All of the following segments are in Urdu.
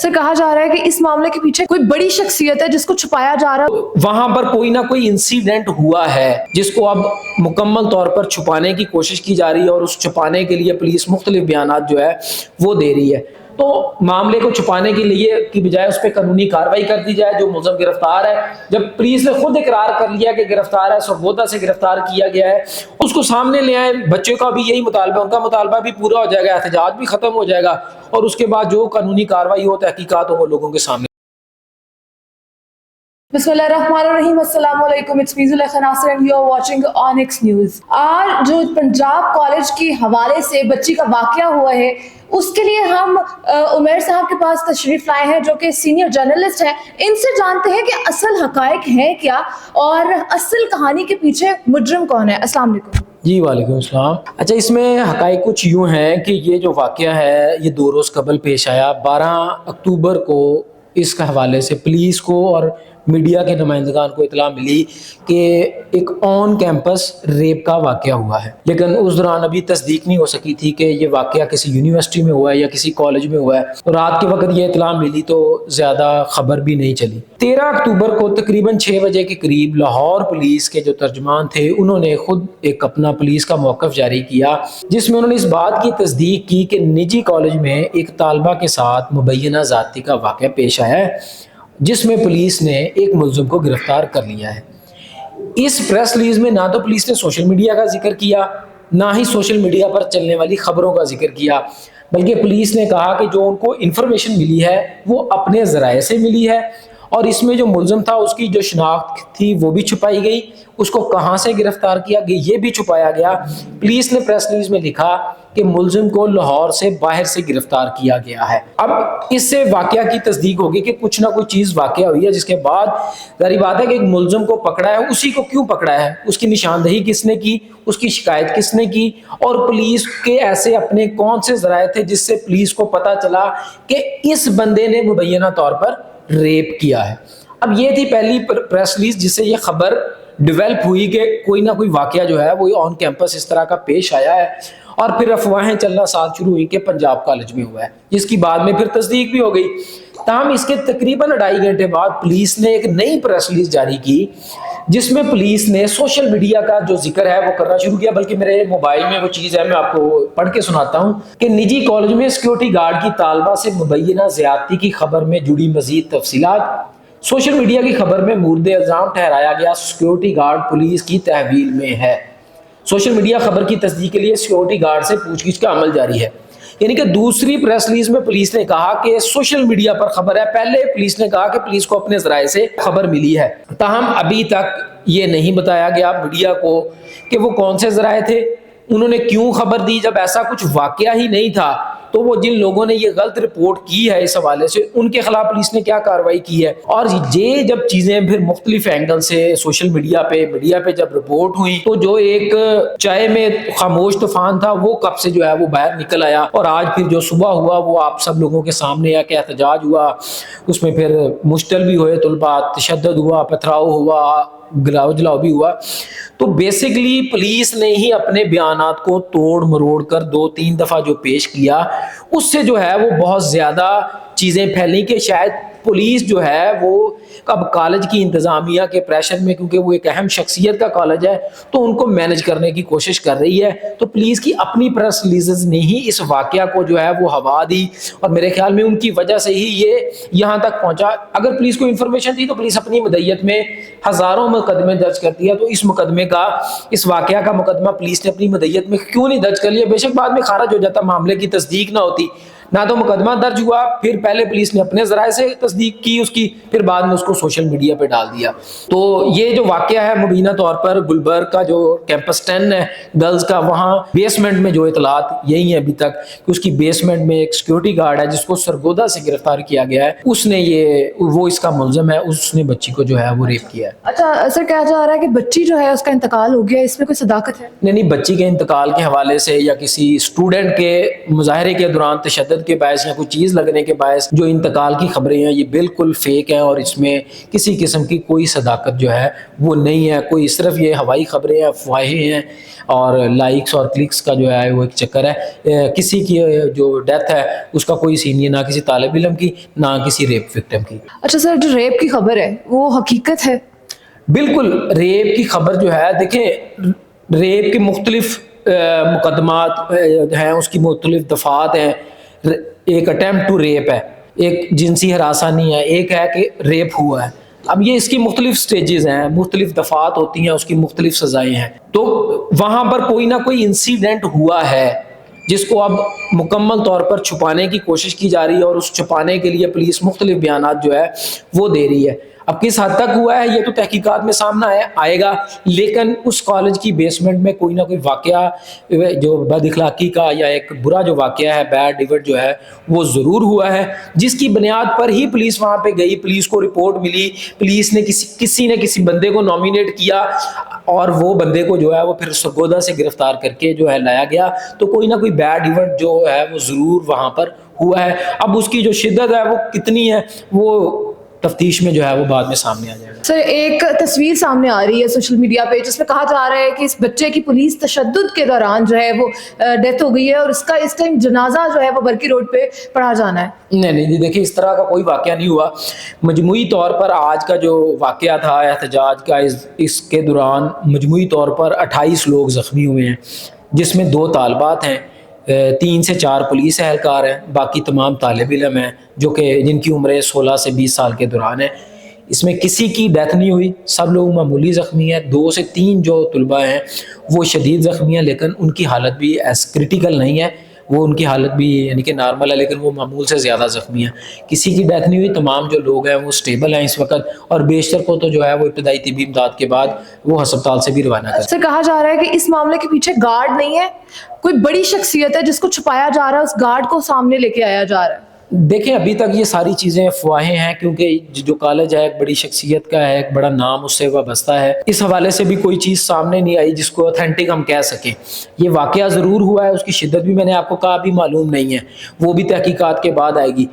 سر کہا جا رہا ہے کہ اس معاملے کے پیچھے کوئی بڑی شخصیت ہے جس کو چھپایا جا رہا ہے. وہاں پر کوئی نہ کوئی انسیڈنٹ ہوا ہے جس کو اب مکمل طور پر چھپانے کی کوشش کی جا رہی ہے، اور اس چھپانے کے لیے پولیس مختلف بیانات جو ہے وہ دے رہی ہے. تو معاملے کو چھپانے کے لیے کی بجائے اس پہ قانونی کارروائی کر دی جائے. جو ملزم گرفتار ہے، جب پولیس نے خود اقرار کر لیا کہ گرفتار ہے، سرگودا سے گرفتار کیا گیا ہے، اس کو سامنے لے آئے. بچوں کا بھی یہی مطالبہ، ان کا مطالبہ بھی پورا ہو جائے گا، احتجاج بھی ختم ہو جائے گا، اور اس کے بعد جو قانونی کارروائی ہو، تحقیقات ہو، وہ لوگوں کے سامنے. بسم اللہ الرحمن الرحیم. السلام علیکم. It's me Zulekha Nasir and you are watching آنکس نیوز. آج جو پنجاب کالج کے حوالے سے بچی کا واقعہ ہوا ہے، اس کے لیے ہم عمیر صاحب کے پاس تشریف لائے ہیں جو کہ سینئر جرنلسٹ ہیں. ان سے جانتے ہیں کہ اصل حقائق ہیں کیا اور اصل کہانی کے پیچھے مجرم کون ہے. السلام علیکم. جی وعلیکم السلام. اچھا، اس میں حقائق کچھ یوں ہیں کہ یہ جو واقعہ ہے یہ 2 روز قبل پیش آیا. 12 اکتوبر کو اس کے حوالے سے پولیس کو اور میڈیا کے نمائندگان کو اطلاع ملی کہ ایک آن کیمپس ریپ کا واقعہ ہوا ہے، لیکن اس دوران ابھی تصدیق نہیں ہو سکی تھی کہ یہ واقعہ کسی یونیورسٹی میں ہوا ہے یا کسی کالج میں ہوا ہے. اور رات کے وقت یہ اطلاع ملی تو زیادہ خبر بھی نہیں چلی. 13 اکتوبر کو تقریباً 6 بجے کے قریب لاہور پولیس کے جو ترجمان تھے انہوں نے خود ایک اپنا پولیس کا موقف جاری کیا، جس میں انہوں نے اس بات کی تصدیق کی کہ نجی کالج میں ایک طالبہ کے ساتھ مبینہ زیادتی کا واقعہ پیش آیا ہے، جس میں پولیس نے ایک ملزم کو گرفتار کر لیا ہے. اس پریس ریلیز میں نہ تو پولیس نے سوشل میڈیا کا ذکر کیا، نہ ہی سوشل میڈیا پر چلنے والی خبروں کا ذکر کیا، بلکہ پولیس نے کہا کہ جو ان کو انفارمیشن ملی ہے وہ اپنے ذرائع سے ملی ہے، اور اس میں جو ملزم تھا اس کی جو شناخت تھی وہ بھی چھپائی گئی، اس کو کہاں سے گرفتار کیا گیا یہ بھی چھپایا گیا. پولیس نے پریس ریلیز میں لکھا کہ ملزم کو لاہور سے باہر سے گرفتار کیا گیا ہے. اب اس سے واقعہ کی تصدیق ہوگی کہ کچھ نہ کچھ چیز واقعہ ہوئی ہے، جس کے بعد ظاہری بات ہے کہ ایک ملزم کو پکڑا ہے، اسی کو کیوں پکڑا ہے، اس کی نشاندہی کس نے کی، اس کی شکایت کس نے کی، اور پولیس کے ایسے اپنے کون سے ذرائع تھے جس سے پولیس کو پتہ چلا کہ اس بندے نے مبینہ طور پر ریپ کیا ہے. اب یہ تھی پہلی پریس ریلیز جس سے یہ خبر ڈیولپ ہوئی کہ کوئی نہ کوئی واقعہ جو ہے وہ آن کیمپس اس طرح کا پیش آیا ہے، اور پھر افواہیں چلنا ساتھ شروع ہوئی کہ پنجاب کالج میں ہوا ہے، جس کی بعد میں پھر تصدیق بھی ہو گئی. تاہم اس کے تقریباً 2.5 گھنٹے بعد پولیس نے ایک نئی پریس ریلیز جاری کی، جس میں پولیس نے سوشل میڈیا کا جو ذکر ہے وہ کرنا شروع کیا. بلکہ میرے موبائل میں وہ چیز ہے، میں آپ کو پڑھ کے سناتا ہوں کہ نجی کالج میں سیکیورٹی گارڈ کی طالبہ سے مبینہ زیادتی کی خبر میں جڑی مزید تفصیلات. سوشل میڈیا کی خبر میں مورد الزام ٹھہرایا گیا سیکیورٹی گارڈ پولیس کی تحویل میں ہے. سوشل میڈیا خبر کی تصدیق کے لیے سیکیورٹی گارڈ سے پوچھ گچھ کا عمل جاری ہے. یعنی کہ دوسری پریس ریلیز میں پولیس نے کہا کہ سوشل میڈیا پر خبر ہے، پہلے پولیس نے کہا کہ پولیس کو اپنے ذرائع سے خبر ملی ہے. تاہم ابھی تک یہ نہیں بتایا گیا میڈیا کو کہ وہ کون سے ذرائع تھے، انہوں نے کیوں خبر دی جب ایسا کچھ واقعہ ہی نہیں تھا. تو وہ جن لوگوں نے یہ غلط رپورٹ کی ہے اس حوالے سے، ان کے خلاف پولیس نے کیا کارروائی کی ہے. اور یہ جب چیزیں پھر مختلف اینگل سے سوشل میڈیا پہ جب رپورٹ ہوئی تو جو ایک چائے میں خاموش طوفان تھا وہ کب سے جو ہے وہ باہر نکل آیا. اور آج پھر جو صبح ہوا وہ آپ سب لوگوں کے سامنے ہے کہ احتجاج ہوا، اس میں پھر مشتل بھی ہوئے طلباء، تشدد ہوا، پتھراؤ ہوا، گلاؤ جلاؤ بھی ہوا. تو بیسیکلی پولیس نے ہی اپنے بیانات کو توڑ مروڑ کر 2-3 دفعہ جو پیش کیا، اس سے جو ہے وہ بہت زیادہ چیزیں پھیلیں کہ شاید پولیس جو ہے وہ اب کالج کی انتظامیہ کے پریشر میں، کیونکہ وہ ایک اہم شخصیت کا کالج ہے، تو ان کو مینج کرنے کی کوشش کر رہی ہے. تو پولیس کی اپنی پریس ریلیزز نے ہی اس واقعہ کو جو ہے وہ ہوا دی، اور میرے خیال میں ان کی وجہ سے ہی یہ یہاں تک پہنچا. اگر پولیس کو انفارمیشن تھی تو پولیس اپنی مدعیت میں ہزاروں مقدمے درج کرتی ہے، تو اس مقدمے کا، اس واقعہ کا مقدمہ پولیس نے اپنی مدعیت میں کیوں نہیں درج کر لیا؟ بے شک بعد میں خارج ہو جاتا، معاملے کی تصدیق نہ ہوتی، نہ تو مقدمہ درج ہوا، پھر پہلے پولیس نے اپنے ذرائع سے تصدیق کی اس کی، پھر بعد میں اس کو سوشل میڈیا پہ ڈال دیا. تو یہ جو واقعہ ہے مبینہ طور پر گلبرگ کا جو کیمپس 10 ہے گرلز کا، وہاں بیسمنٹ میں جو اطلاعات یہی ہیں ابھی تک کہ اس کی بیسمنٹ میں ایک سیکیورٹی گارڈ ہے جس کو سرگودا سے گرفتار کیا گیا ہے، اس نے وہ اس کا ملزم ہے، اس نے بچی کو جو ہے وہ ریپ کیا ہے. اچھا سر، کہا جا رہا ہے کہ بچی جو ہے اس کا انتقال ہو گیا، اس میں کوئی صداقت ہے؟ نہیں، بچی کے انتقال کے حوالے سے یا کسی اسٹوڈنٹ کے مظاہرے کے دوران تشدد تشدد کے باعث یا کوئی چیز لگنے کے باعث جو انتقال کی خبریں ہیں یہ بالکل فیک ہیں، اور اس میں کسی قسم کی کوئی صداقت جو ہے وہ نہیں ہے. کوئی صرف یہ ہوائی خبریں افواہیں ہیں اور لائکس اور کلکس کا جو ہے وہ ایک چکر ہے. کسی کی جو ڈیتھ ہے اس کا کوئی سین نہیں، نہ کسی طالب علم کی نہ کسی ریپ وکٹم کی. اچھا سر، جو ریپ کی خبر ہے وہ حقیقت ہے؟ بالکل، ریپ کی خبر جو ہے، دیکھیں ریپ کے مختلف مقدمات ہیں، اس کی مختلف دفعات ہیں. ایک اٹیمپٹ ٹو ریپ ہے، ایک جنسی ہراسانی ہے، ایک ہے کہ ریپ ہوا ہے. اب یہ اس کی مختلف سٹیجز ہیں، مختلف دفعات ہوتی ہیں، اس کی مختلف سزائیں ہیں. تو وہاں پر کوئی نہ کوئی انسیڈنٹ ہوا ہے جس کو اب مکمل طور پر چھپانے کی کوشش کی جا رہی ہے، اور اس چھپانے کے لیے پولیس مختلف بیانات جو ہے وہ دے رہی ہے. اب کس حد تک ہوا ہے یہ تو تحقیقات میں سامنے آئے گا، لیکن اس کالج کی بیسمنٹ میں کوئی نہ کوئی واقعہ جو بد اخلاقی کا یا ایک برا جو واقعہ ہے، بیڈ ایونٹ جو ہے وہ ضرور ہوا ہے، جس کی بنیاد پر ہی پولیس وہاں پہ گئی. پولیس کو رپورٹ ملی، پولیس نے کسی نے کسی بندے کو نامینیٹ کیا، اور وہ بندے کو جو ہے وہ پھر سرگودا سے گرفتار کر کے جو ہے لایا گیا. تو کوئی نہ کوئی بیڈ ایونٹ جو ہے وہ ضرور وہاں پر ہوا ہے. اب اس کی جو شدت ہے وہ کتنی ہے وہ تفتیش میں جو ہے وہ بعد میں سامنے آ جائے گا. سر، ایک تصویر سامنے آ رہی ہے سوشل میڈیا پہ جس میں کہا جا رہا ہے کہ اس بچے کی پولیس تشدد کے دوران جو ہے وہ ڈیتھ ہو گئی ہے، اور اس کا اس ٹائم جنازہ جو ہے وہ برکی روڈ پہ پڑھا جانا ہے. نہیں، دیکھیے اس طرح کا کوئی واقعہ نہیں ہوا. مجموعی طور پر آج کا جو واقعہ تھا احتجاج کا، اس کے دوران مجموعی طور پر 28 لوگ زخمی ہوئے ہیں، جس میں 2 طالبات ہیں، 3 سے 4 پولیس اہلکار ہیں، باقی تمام طالب علم ہیں جو کہ جن کی عمریں 16 سے 20 سال کے دوران ہیں. اس میں کسی کی ڈیتھ نہیں ہوئی، سب لوگ معمولی زخمی ہیں. 2 سے 3 جو طلباء ہیں وہ شدید زخمی ہیں، لیکن ان کی حالت بھی ایس کرٹیکل نہیں ہے، وہ ان کی حالت بھی یعنی کہ نارمل ہے، لیکن وہ معمول سے زیادہ زخمی ہیں. کسی کی ڈیتھ نہیں ہوئی، تمام جو لوگ ہیں وہ سٹیبل ہیں اس وقت، اور بیشتر کو تو جو ہے وہ ابتدائی طبی امداد کے بعد وہ ہسپتال سے بھی روانہ کر. سر، کہا جا رہا ہے کہ اس معاملے کے پیچھے گارڈ نہیں ہے، کوئی بڑی شخصیت ہے جس کو چھپایا جا رہا ہے، اس گارڈ کو سامنے لے کے آیا جا رہا ہے. دیکھیں ابھی تک یہ ساری چیزیں افواہیں ہیں، کیونکہ جو کالج ہے ایک بڑی شخصیت کا ہے، ایک بڑا نام اس سے وابستہ ہے. اس حوالے سے بھی کوئی چیز سامنے نہیں آئی جس کو اتھینٹک ہم کہہ سکیں. یہ واقعہ ضرور ہوا ہے، اس کی شدت بھی میں نے آپ کو کہا بھی معلوم نہیں ہے، وہ بھی تحقیقات کے بعد آئے گی.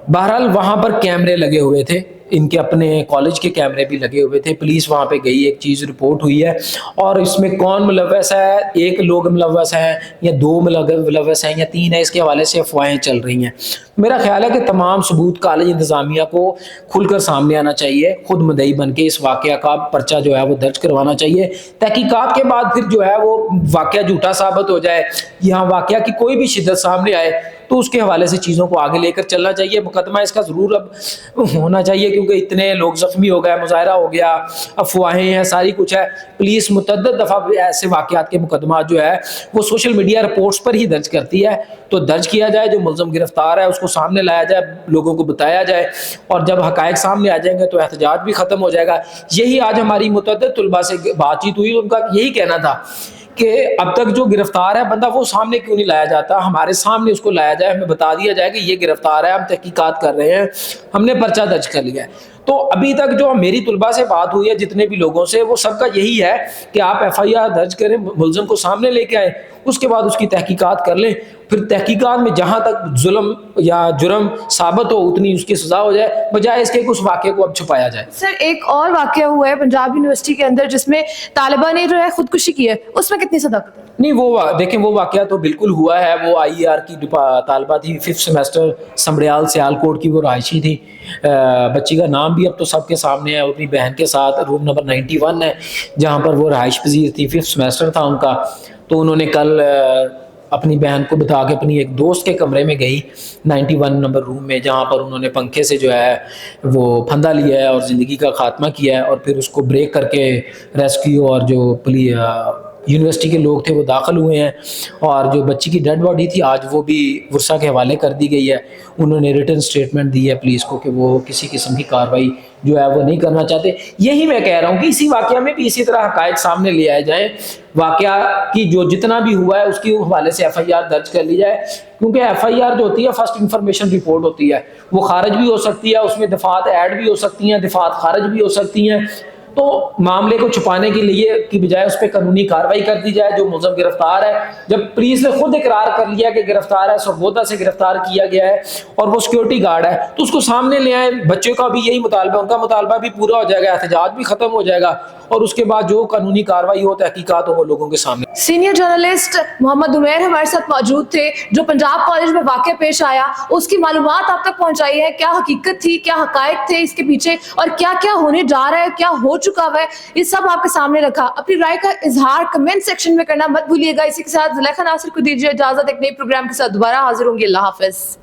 بہرحال وہاں پر کیمرے لگے ہوئے تھے، ان کے اپنے کالج کے کیمرے بھی لگے ہوئے تھے. پولیس وہاں پہ گئی، ایک چیز رپورٹ ہوئی ہے، اور اس میں کون ملوث ہے، 1 لوگ ملوث ہیں یا 2 ملوث ہیں یا 3 ہیں، اس کے حوالے سے افواہیں چل رہی ہیں. میرا خیال ہے کہ تمام ثبوت کالج انتظامیہ کو کھل کر سامنے آنا چاہیے، خود مدعی بن کے اس واقعہ کا پرچہ جو ہے وہ درج کروانا چاہیے. تحقیقات کے بعد پھر جو ہے وہ واقعہ جھوٹا ثابت ہو جائے، یہاں واقعہ کی کوئی بھی شدت سامنے آئے تو اس کے حوالے سے چیزوں کو آگے لے کر چلنا چاہیے. مقدمہ اس کا ضرور اب ہونا چاہیے، کیونکہ اتنے لوگ زخمی ہو گئے، مظاہرہ ہو گیا، افواہیں ہیں، ساری کچھ ہے. پولیس متعدد دفعہ ایسے واقعات کے مقدمات جو ہے وہ سوشل میڈیا رپورٹس پر ہی درج کرتی ہے. تو درج کیا جائے، جو ملزم گرفتار ہے اس کو سامنے لایا جائے، لوگوں کو بتایا جائے، اور جب حقائق سامنے آ جائیں گے تو احتجاج بھی ختم ہو جائے گا. یہی آج ہماری متعدد طلباء سے بات چیت ہوئی، ان کا یہی کہنا تھا کہ اب تک جو گرفتار ہے بندہ وہ سامنے کیوں نہیں لایا جاتا، ہمارے سامنے اس کو لایا جائے، ہمیں بتا دیا جائے کہ یہ گرفتار ہے، ہم تحقیقات کر رہے ہیں، ہم نے پرچہ درج کر لیا ہے. تو ابھی تک جو میری طلباء سے بات ہوئی ہے جتنے بھی لوگوں سے، وہ سب کا یہی ہے کہ آپ FIR درج کریں، ملزم کو سامنے لے کے آئیں، اس کے بعد اس کی تحقیقات کر لیں. پھر تحقیقات میں جہاں تک ظلم یا جرم ثابت ہو اتنی اس کی سزا ہو جائے، بجائے اس کے کہ اس واقعے کو اب چھپایا جائے. سر، ایک اور واقعہ ہوا ہے پنجاب یونیورسٹی کے اندر جس میں طالبہ نے جو ہے خودکشی کی ہے، اس میں کتنی صداقت ہے؟ نہیں، وہ دیکھیں وہ واقعہ تو بالکل ہوا ہے. وہ IER کی طالبہ تھی، 5th سیمسٹر، سمبڑیال سیالکوٹ کی وہ رہائشی تھی. بچی کا نام بھی اب تو سب کے سامنے ہے، اپنی بہن کے ساتھ روم نمبر 91 ہے جہاں پر وہ رہائش پذیر تھی. 5th سیمسٹر تھا ان کا. تو انہوں نے کل اپنی بہن کو بتا کے اپنی ایک دوست کے کمرے میں گئی 91 نمبر روم میں، جہاں پر انہوں نے پنکھے سے جو ہے وہ پھندا لیا ہے اور زندگی کا خاتمہ کیا ہے، اور پھر اس کو بریک کر کے ریسکیو اور جو یونیورسٹی کے لوگ تھے وہ داخل ہوئے ہیں. اور جو بچی کی ڈیڈ باڈی تھی آج وہ بھی ورثہ کے حوالے کر دی گئی ہے. انہوں نے ریٹن سٹیٹمنٹ دی ہے پولیس کو کہ وہ کسی قسم کی کارروائی جو ہے وہ نہیں کرنا چاہتے. یہی میں کہہ رہا ہوں کہ اسی واقعہ میں بھی اسی طرح حقائق سامنے لے آئے جائیں، واقعہ کی جو جتنا بھی ہوا ہے اس کے حوالے سے FIR درج کر لی جائے، کیونکہ FIR جو ہوتی ہے فرسٹ انفارمیشن رپورٹ ہوتی ہے، وہ خارج بھی ہو سکتی ہے، اس میں دفعات ایڈ بھی ہو سکتی ہیں، دفعات خارج بھی ہو سکتی ہیں. تو معاملے کو چھپانے کے لیے کی بجائے اس پہ قانونی کارروائی کر دی جائے. جو ملزم گرفتار ہے, جب پولیس نے خود اقرار کر لیا کہ گرفتار ہے, سرگودا سے گرفتار کیا گیا ہے اور وہ سیکورٹی گارڈ ہے, تو اس کو سامنے لے آئے. بچے کا بھی یہی مطالبہ, ان کا مطالبہ بھی پورا ہو جائے گا, احتجاج بھی ختم ہو جائے گا, اور اس کے بعد جو قانونی کارروائی ہو, تحقیقات ہو, وہ لوگوں کے سامنے. سینئر جرنلسٹ محمد عمیر ہمارے ساتھ موجود تھے, جو پنجاب کالج میں واقعہ پیش آیا اس کی معلومات آپ تک پہنچائی ہے. کیا حقیقت تھی, کیا حقائق تھے اس کے پیچھے, اور کیا کیا ہونے جا رہا ہے, کیا ہو چکا ہوا ہے, یہ سب آپ کے سامنے رکھا. اپنی رائے کا اظہار کمنٹ سیکشن میں کرنا مت بھولیے گا. اسی کے ساتھ زلیخا ناصر کو دیجیے اجازت, ایک نئے پروگرام کے ساتھ دوبارہ حاضر ہوں گی. اللہ حافظ.